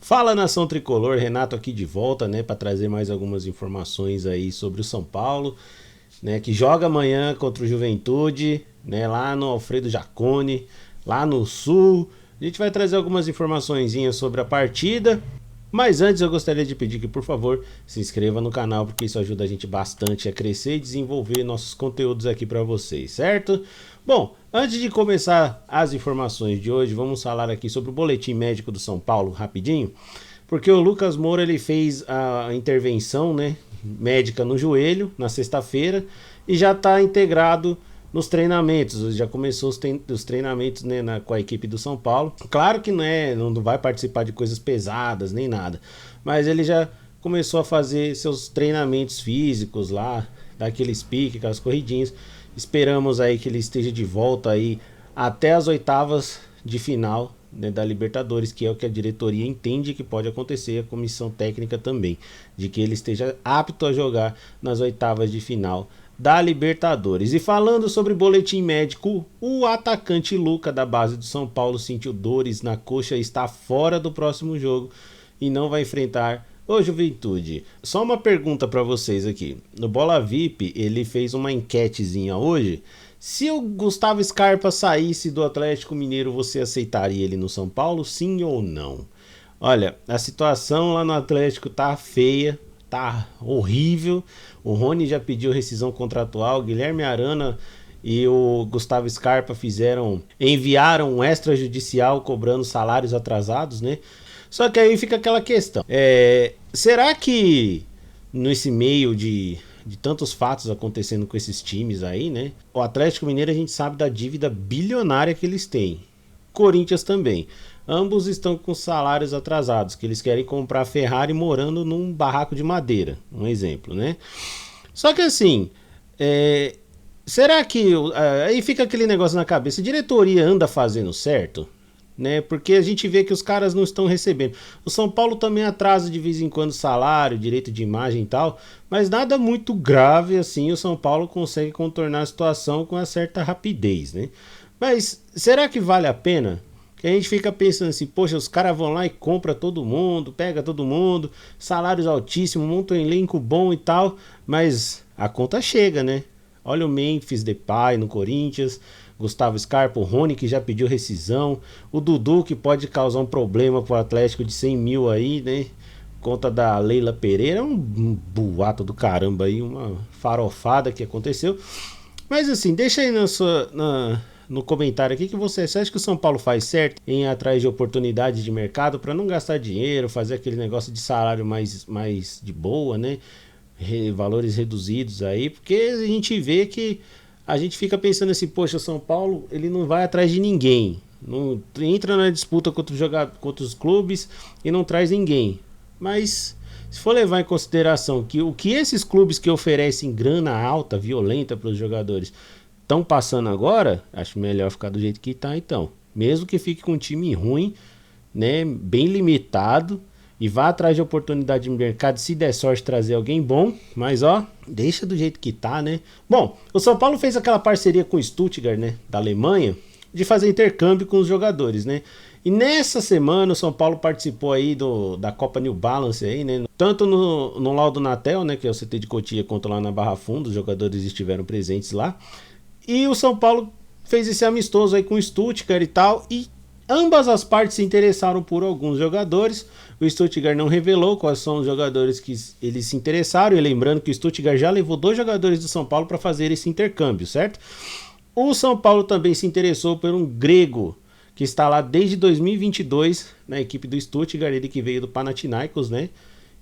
Fala, nação tricolor, Renato aqui de volta, né, para trazer mais algumas informações aí sobre o São Paulo, né, que joga amanhã contra o Juventude, né, lá no Alfredo Jaconi, lá no Sul. A gente vai trazer algumas informaçõezinhas sobre a partida. Mas antes eu gostaria de pedir que, por favor, se inscreva no canal, porque isso ajuda a gente bastante a crescer e desenvolver nossos conteúdos aqui para vocês, certo? Bom, antes de começar as informações de hoje, vamos falar aqui sobre o boletim médico do São Paulo, rapidinho, porque o Lucas Moura ele fez a intervenção, né, médica no joelho na sexta-feira e já está integrado nos treinamentos, já começou os treinamentos, né, com a equipe do São Paulo. Claro que não vai participar de coisas pesadas nem nada, mas ele já começou a fazer seus treinamentos físicos lá, daqueles piques, aquelas corridinhas. Esperamos aí que ele esteja de volta aí até as oitavas de final, né, da Libertadores, que é o que a diretoria entende que pode acontecer, a comissão técnica também, de que ele esteja apto a jogar nas oitavas de final da Libertadores. E falando sobre boletim médico, o atacante Luca da base do São Paulo sentiu dores na coxa e está fora do próximo jogo e não vai enfrentar o Juventude. Só uma pergunta para vocês aqui. No Bola VIP, ele fez uma enquetezinha hoje. Se o Gustavo Scarpa saísse do Atlético Mineiro, você aceitaria ele no São Paulo? Sim ou não? Olha, a situação lá no Atlético tá feia, tá horrível. O Rony já pediu rescisão contratual, Guilherme Arana e o Gustavo Scarpa enviaram um extrajudicial cobrando salários atrasados, né? Só que aí fica aquela questão, será que nesse meio de tantos fatos acontecendo com esses times aí, né? O Atlético Mineiro a gente sabe da dívida bilionária que eles têm, Corinthians também. Ambos estão com salários atrasados, que eles querem comprar Ferrari morando num barraco de madeira, um exemplo, né? Só que assim, será que... aí fica aquele negócio na cabeça, a diretoria anda fazendo certo? Né? Porque a gente vê que os caras não estão recebendo. O São Paulo também atrasa de vez em quando salário, direito de imagem e tal, mas nada muito grave assim, o São Paulo consegue contornar a situação com uma certa rapidez, né? Mas será que vale a pena? Que a gente fica pensando assim, poxa, os caras vão lá e compram todo mundo, pega todo mundo, salários altíssimos, montam um elenco bom e tal, mas a conta chega, né? Olha o Memphis Depay no Corinthians, Gustavo Scarpa, o Rony que já pediu rescisão, o Dudu que pode causar um problema pro Atlético de 100 mil aí, né? Conta da Leila Pereira, um boato do caramba aí, uma farofada que aconteceu. Mas assim, deixa aí no comentário aqui que você acha que o São Paulo faz certo em ir atrás de oportunidades de mercado para não gastar dinheiro, fazer aquele negócio de salário mais de boa, né? Valores reduzidos aí, porque a gente vê que a gente fica pensando assim, poxa, o São Paulo ele não vai atrás de ninguém, não entra na disputa contra os clubes e não traz ninguém. Mas se for levar em consideração que o que esses clubes que oferecem grana alta, violenta para os jogadores estão passando agora, acho melhor ficar do jeito que está então. Mesmo que fique com um time ruim, né, bem limitado, e vá atrás de oportunidade de mercado, se der sorte trazer alguém bom, mas ó, deixa do jeito que tá, né? Bom, o São Paulo fez aquela parceria com o Stuttgart, né, da Alemanha, de fazer intercâmbio com os jogadores, né? E nessa semana o São Paulo participou aí da Copa New Balance aí, né? Tanto no Laudo Natel, né, que é o CT de Cotia, quanto lá na Barra Funda, os jogadores estiveram presentes lá. E o São Paulo fez esse amistoso aí com o Stuttgart e tal, e ambas as partes se interessaram por alguns jogadores. O Stuttgart não revelou quais são os jogadores que eles se interessaram. E lembrando que o Stuttgart já levou 2 jogadores do São Paulo para fazer esse intercâmbio, certo? O São Paulo também se interessou por um grego que está lá desde 2022 na equipe do Stuttgart, ele que veio do Panathinaikos, né?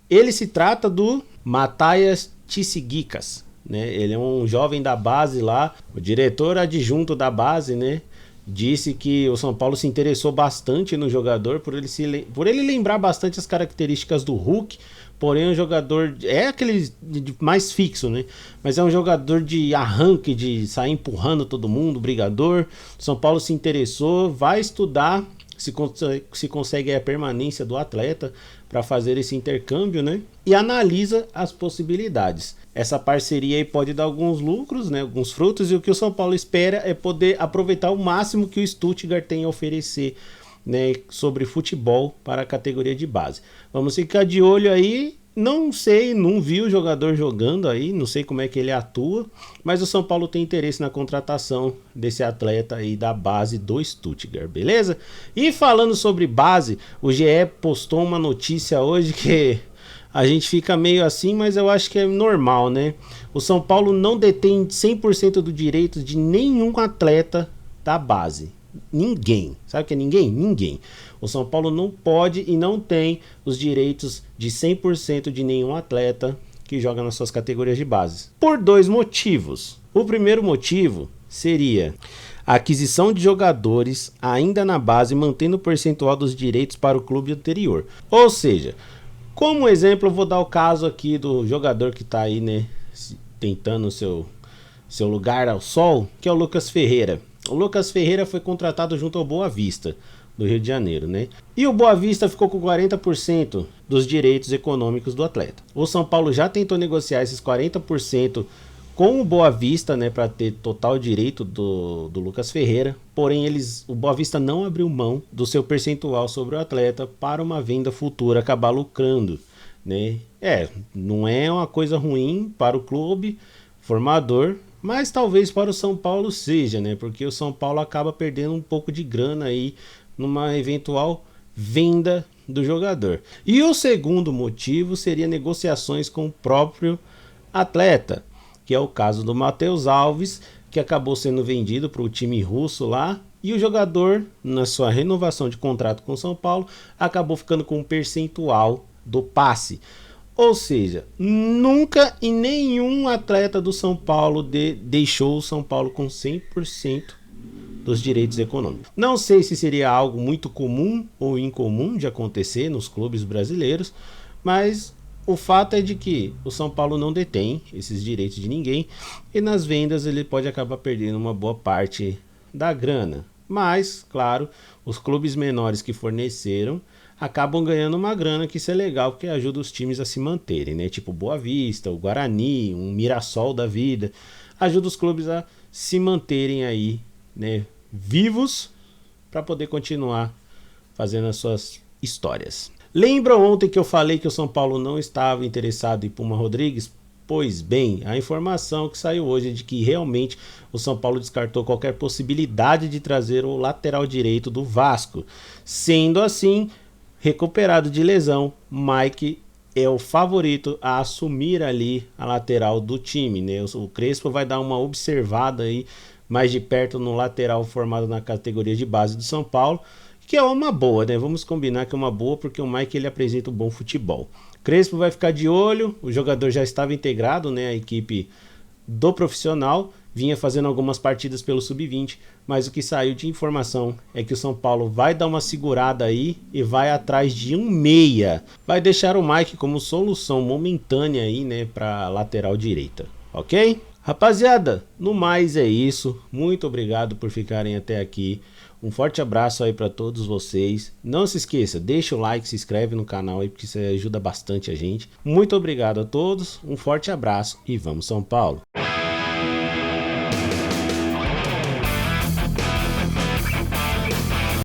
Ele se trata do Matthias Tsitsigikas, né? Ele é um jovem da base lá, o diretor adjunto da base, né? Disse que o São Paulo se interessou bastante no jogador por ele lembrar bastante as características do Hulk, porém um jogador é aquele mais fixo, né? Mas é um jogador de arranque, de sair empurrando todo mundo, brigador. O São Paulo se interessou, vai estudar se consegue a permanência do atleta para fazer esse intercâmbio, né? E analisa as possibilidades. Essa parceria aí pode dar alguns lucros, né? Alguns frutos, e o que o São Paulo espera é poder aproveitar o máximo que o Stuttgart tem a oferecer né, sobre futebol para a categoria de base. Vamos ficar de olho aí. Não sei, não vi o jogador jogando aí, não sei como é que ele atua, mas o São Paulo tem interesse na contratação desse atleta aí da base do Stuttgart, beleza? E falando sobre base, o GE postou uma notícia hoje que a gente fica meio assim, mas eu acho que é normal, né? O São Paulo não detém 100% do direito de nenhum atleta da base. Ninguém. Sabe o que é ninguém? Ninguém. O São Paulo não pode e não tem os direitos de 100% de nenhum atleta que joga nas suas categorias de base. Por dois motivos. O primeiro motivo seria a aquisição de jogadores ainda na base, mantendo o percentual dos direitos para o clube anterior. Ou seja, como exemplo, eu vou dar o caso aqui do jogador que está aí, né, tentando seu lugar ao sol, que é o Lucas Ferreira. O Lucas Ferreira foi contratado junto ao Boa Vista, do Rio de Janeiro, né? E o Boa Vista ficou com 40% dos direitos econômicos do atleta. O São Paulo já tentou negociar esses 40% com o Boa Vista, né, para ter total direito do Lucas Ferreira. Porém, o Boa Vista não abriu mão do seu percentual sobre o atleta para uma venda futura acabar lucrando, né? Não é uma coisa ruim para o clube formador, mas talvez para o São Paulo seja, né? Porque o São Paulo acaba perdendo um pouco de grana aí numa eventual venda do jogador. E o segundo motivo seria negociações com o próprio atleta, que é o caso do Matheus Alves, que acabou sendo vendido para o time russo lá, e o jogador, na sua renovação de contrato com o São Paulo, acabou ficando com um percentual do passe. Ou seja, nunca e nenhum atleta do São Paulo deixou o São Paulo com 100% dos direitos econômicos. Não sei se seria algo muito comum ou incomum de acontecer nos clubes brasileiros, mas o fato é de que o São Paulo não detém esses direitos de ninguém e nas vendas ele pode acabar perdendo uma boa parte da grana. Mas, claro, os clubes menores que forneceram acabam ganhando uma grana, que isso é legal, porque ajuda os times a se manterem, né? Tipo Boa Vista, o Guarani, um Mirassol da vida. Ajuda os clubes a se manterem aí, né, vivos, para poder continuar fazendo as suas histórias. Lembra ontem que eu falei que o São Paulo não estava interessado em Puma Rodrigues? Pois bem, a informação que saiu hoje é de que realmente o São Paulo descartou qualquer possibilidade de trazer o lateral direito do Vasco. Sendo assim, recuperado de lesão, Mike é o favorito a assumir ali a lateral do time, né? O Crespo vai dar uma observada aí mais de perto no lateral formado na categoria de base do São Paulo, que é uma boa, né? Vamos combinar que é uma boa, porque o Mike ele apresenta um bom futebol. Crespo vai ficar de olho, o jogador já estava integrado, né, à equipe do profissional, vinha fazendo algumas partidas pelo Sub-20, mas o que saiu de informação é que o São Paulo vai dar uma segurada aí e vai atrás de um meia. Vai deixar o Mike como solução momentânea aí, né, para lateral direita, ok? Rapaziada, no mais é isso. Muito obrigado por ficarem até aqui. Um forte abraço aí para todos vocês. Não se esqueça, deixa o like, se inscreve no canal aí, porque isso ajuda bastante a gente. Muito obrigado a todos, um forte abraço e vamos São Paulo!